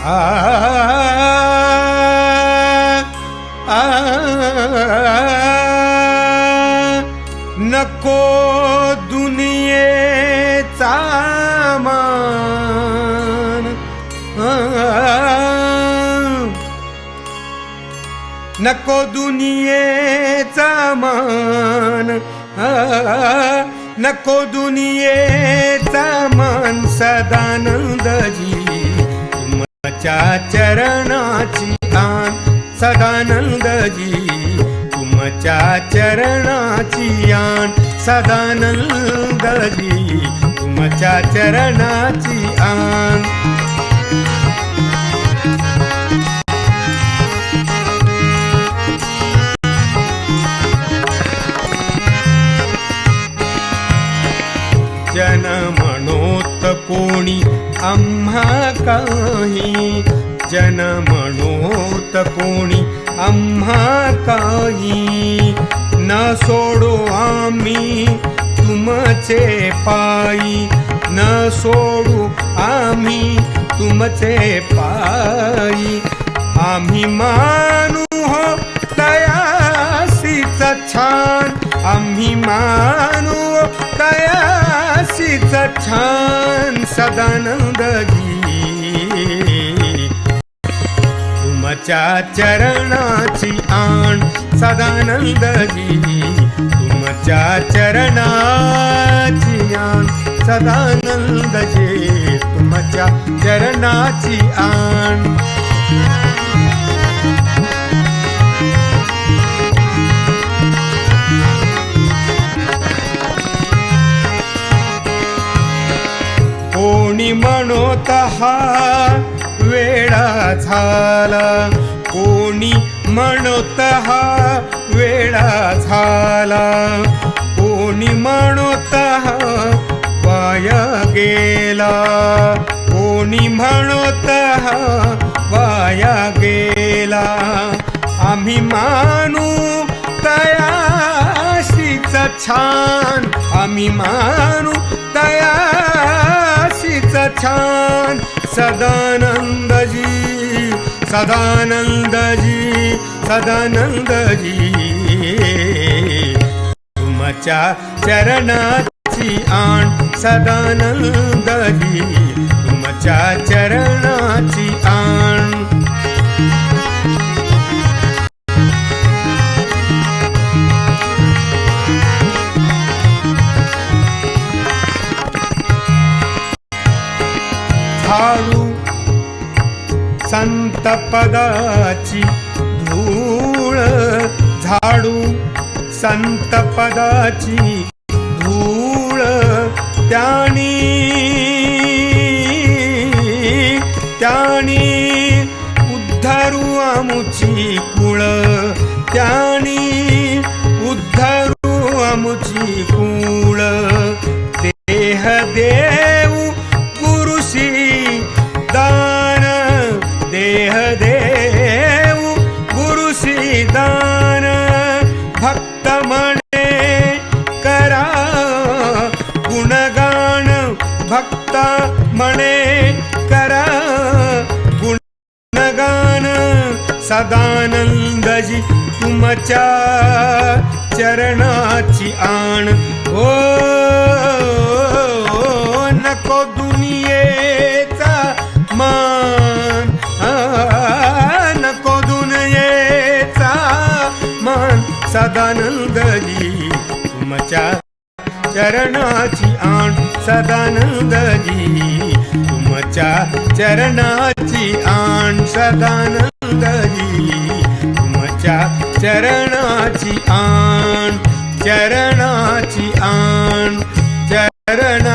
आ आ नको दुनियेचा मान, नको दुनियेचा मान, नको दुनियेचा मान. सदानंदजी तुमच्या चरणाची आण, सदानंदजी तुमच्या चरणाची आण, सदानंदजी तुमच्या चरणाची आण. जन म्हणोत कोणी आम्हा काही, जन म्हणोत कोणी आम्हा काही. न सोडो आम्ही तुमचे पायी, न सोडू आम्ही तुमचे पायी. आम्ही मानू हो तयासीच छान, आम्ही मानू तयासीच छान. सदानंदजी तुमच्या चरणाची आण, सदानंदजी तुमच्या चरणाची आण, सदानंदजी तुमच्या चरणाची आण. कोणी म्हणत हा वेळा झाला, कोणी म्हणत हा वेळा झाला. कोणी म्हणत हा वाया गेला, कोणी म्हणत हा वाया गेला. आम्ही मानू तयासीच छान, आम्ही मानू तयासीच छान. सदानंदजी सदानंदजी सदानंदजी तुमच्या चरणाची आण, सदानंदजी तुमच्या चरणाची आण. झाडू संत पदाची धूळ, झाडू संत पदाची धूळ. त्यानी त्यानी उद्धरू आमुची कुळ, त्यानी उद्धरू आमुची कुळ. देह देऊ गुरुशी दान, देह देऊ गुरुशी दान. भक्त म्हणे करा गुणगान, भक्त म्हणे करा गुणगान. सदानंदजी तुमच्या चरणाची आण. ओ नको दुनियेचा मान, नको दुनियेचा मान. सदानंदजी तुमच्या चरणाची आण, सदानंदजी तुमच्या चरणाची आण, सदानंदजी तुमच्या चरणाची आण, चरणाची आण, चरण